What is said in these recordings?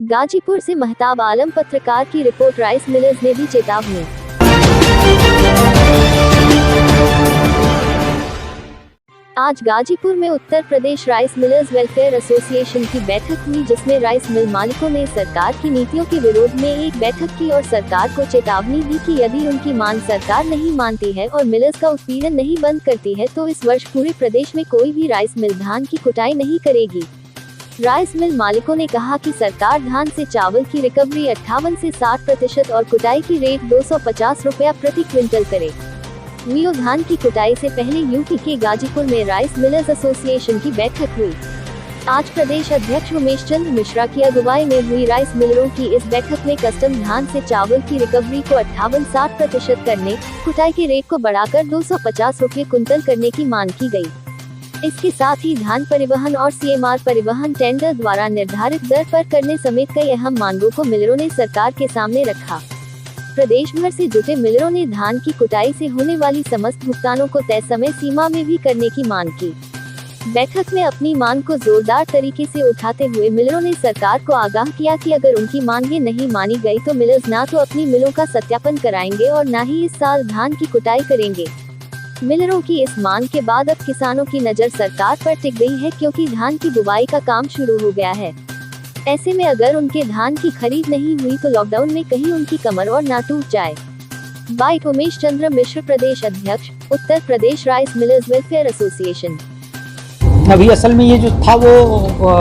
गाजीपुर से महताब आलम पत्रकार की रिपोर्ट। राइस मिलर्स ने दी चेतावनी। आज गाजीपुर में Uttar Pradesh rice millers welfare association की बैठक हुई, जिसमें राइस मिल मालिकों ने सरकार की नीतियों के विरोध में एक बैठक की और सरकार को चेतावनी दी कि यदि उनकी मांग सरकार नहीं मानती है और मिलर्स का उत्पीड़न नहीं बंद करती है तो इस वर्ष पूरे प्रदेश में कोई भी राइस मिल धान की कुटाई नहीं करेगी। राइस मिल मालिकों ने कहा कि सरकार धान से चावल की रिकवरी 58 से 60% और कुटाई की रेट 250 रुपया प्रति क्विंटल करे। वीओ धान की कुटाई से पहले यूपी के गाजीपुर में राइस मिलर्स एसोसिएशन की बैठक हुई। आज प्रदेश अध्यक्ष उमेश चंद्र मिश्रा की अगुवाई में हुई राइस मिलरों की इस बैठक में कस्टम धान से चावल की रिकवरी को 58-60% करने, कुटाई के रेट को बढ़ाकर 250 रुपये कुंतल करने की मांग की गई। इसके साथ ही धान परिवहन और सीएमआर परिवहन टेंडर द्वारा निर्धारित दर पर करने समेत कई अहम मांगों को मिलरों ने सरकार के सामने रखा। प्रदेश भर से जुटे मिलरों ने धान की कुटाई से होने वाली समस्त भुगतानों को तय समय सीमा में भी करने की मांग की। बैठक में अपनी मांग को जोरदार तरीके से उठाते हुए मिलरों ने सरकार को आगाह किया कि अगर उनकी मांगें नहीं मानी गई तो मिलर्स ना तो अपनी मिलों का सत्यापन कराएंगे और न ही इस साल धान की कुटाई करेंगे। मिलरों की इस मांग के बाद अब किसानों की नज़र सरकार पर टिक गई है, क्योंकि धान की बुवाई का काम शुरू हो गया है। ऐसे में अगर उनके धान की खरीद नहीं हुई तो लॉकडाउन में कहीं उनकी कमर और ना टूट जाए। बाइट उमेश चंद्र मिश्र, प्रदेश अध्यक्ष, Uttar Pradesh rice millers welfare association. अभी असल में ये जो था वो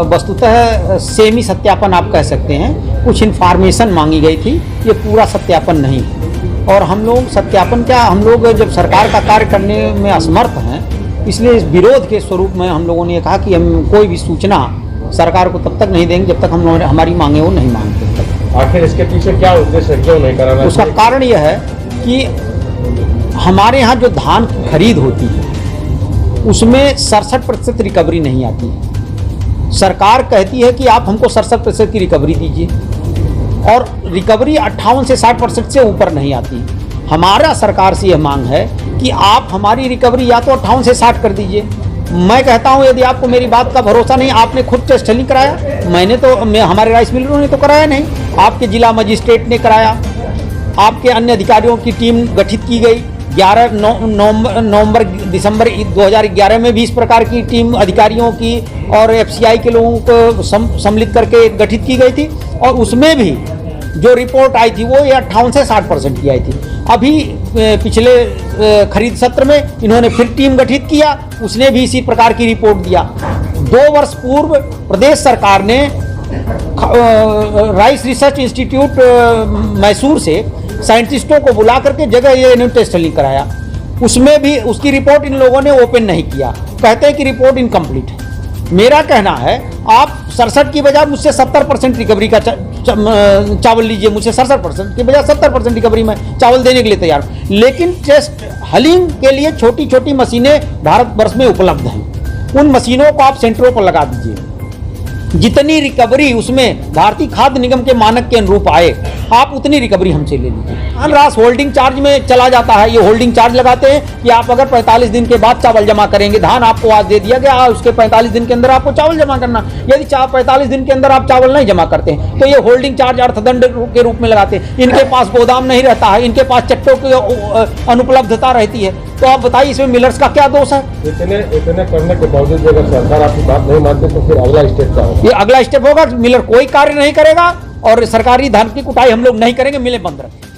वस्तुतः सेमी सत्यापन आप कह सकते हैं। कुछ इन्फॉर्मेशन मांगी गई थी, ये पूरा सत्यापन नहीं है। और हम लोग सत्यापन क्या, हम लोग जब सरकार का कार्य करने में असमर्थ हैं, इसलिए इस विरोध के स्वरूप में हम लोगों ने ये कहा कि हम कोई भी सूचना सरकार को तब तक नहीं देंगे जब तक हम हमारी मांगे वो नहीं मानते। आखिर इसके पीछे क्या उद्देश्य है, क्यों नहीं कराना? उसका कारण यह है कि हमारे यहाँ जो धान की खरीद होती है उसमें 67% रिकवरी नहीं आती है। सरकार कहती है कि आप हमको 67% की रिकवरी दीजिए और रिकवरी 58 से 60% से ऊपर नहीं आती। हमारा सरकार से यह मांग है कि आप हमारी रिकवरी या तो 58 से 60 कर दीजिए। मैं कहता हूं, यदि आपको मेरी बात का भरोसा नहीं, आपने खुद टेस्ट नहीं कराया, हमारे राइस मिलरों ने तो कराया नहीं, आपके जिला मजिस्ट्रेट ने कराया, आपके अन्य अधिकारियों की टीम गठित की गई। 11 दिसंबर 2011 में भी इस प्रकार की टीम अधिकारियों की और एफसीआई के लोगों को सम्मिलित करके गठित की गई थी और उसमें भी जो रिपोर्ट आई थी वो ये 58 से 60% की आई थी। अभी पिछले खरीद सत्र में इन्होंने फिर टीम गठित किया, उसने भी इसी प्रकार की रिपोर्ट दिया। 2 वर्ष पूर्व प्रदेश सरकार ने राइस रिसर्च इंस्टीट्यूट मैसूर से साइंटिस्टों को बुला करके जगह ये टेस्ट कराया, उसमें भी उसकी रिपोर्ट इन लोगों ने ओपन नहीं किया, कहते हैं कि रिपोर्ट इनकम्प्लीट है। मेरा कहना है आप 67 की बजाय मुझसे 70% रिकवरी का चावल लीजिए, मुझसे 67% की बजाय 70% रिकवरी में चावल देने के लिए तैयार हूं। लेकिन टेस्ट हलिंग के लिए छोटी छोटी मशीनें भारतवर्ष में उपलब्ध हैं, उन मशीनों को आप सेंटरों पर लगा दीजिए। जितनी रिकवरी उसमें भारतीय खाद्य निगम के मानक के अनुरूप आए, आप उतनी रिकवरी हमसे ले लीजिए। रास होल्डिंग चार्ज में चला जाता है। ये होल्डिंग चार्ज लगाते हैं कि आप अगर 45 दिन के बाद चावल जमा करेंगे, धान आपको आज दे दिया गया, उसके 45 दिन के अंदर आपको चावल जमा करना। यदि 45 दिन के अंदर आप चावल नहीं जमा करते हैं तो ये होल्डिंग चार्ज अर्थदंड के रूप में लगाते हैं। इनके पास गोदाम नहीं रहता है, इनके पास चट्टों की अनुपलब्धता रहती है, तो आप बताइए इसमें मिलर्स का क्या दोष है? इतने करने के बावजूद अगर सरकार आपकी बात नहीं मानती तो फिर अगला स्टेप क्या होगा? ये अगला स्टेप होगा, मिलर कोई कार्य नहीं करेगा और सरकारी धान की कुटाई हम लोग नहीं करेंगे, मिलें बंद रखेंगे।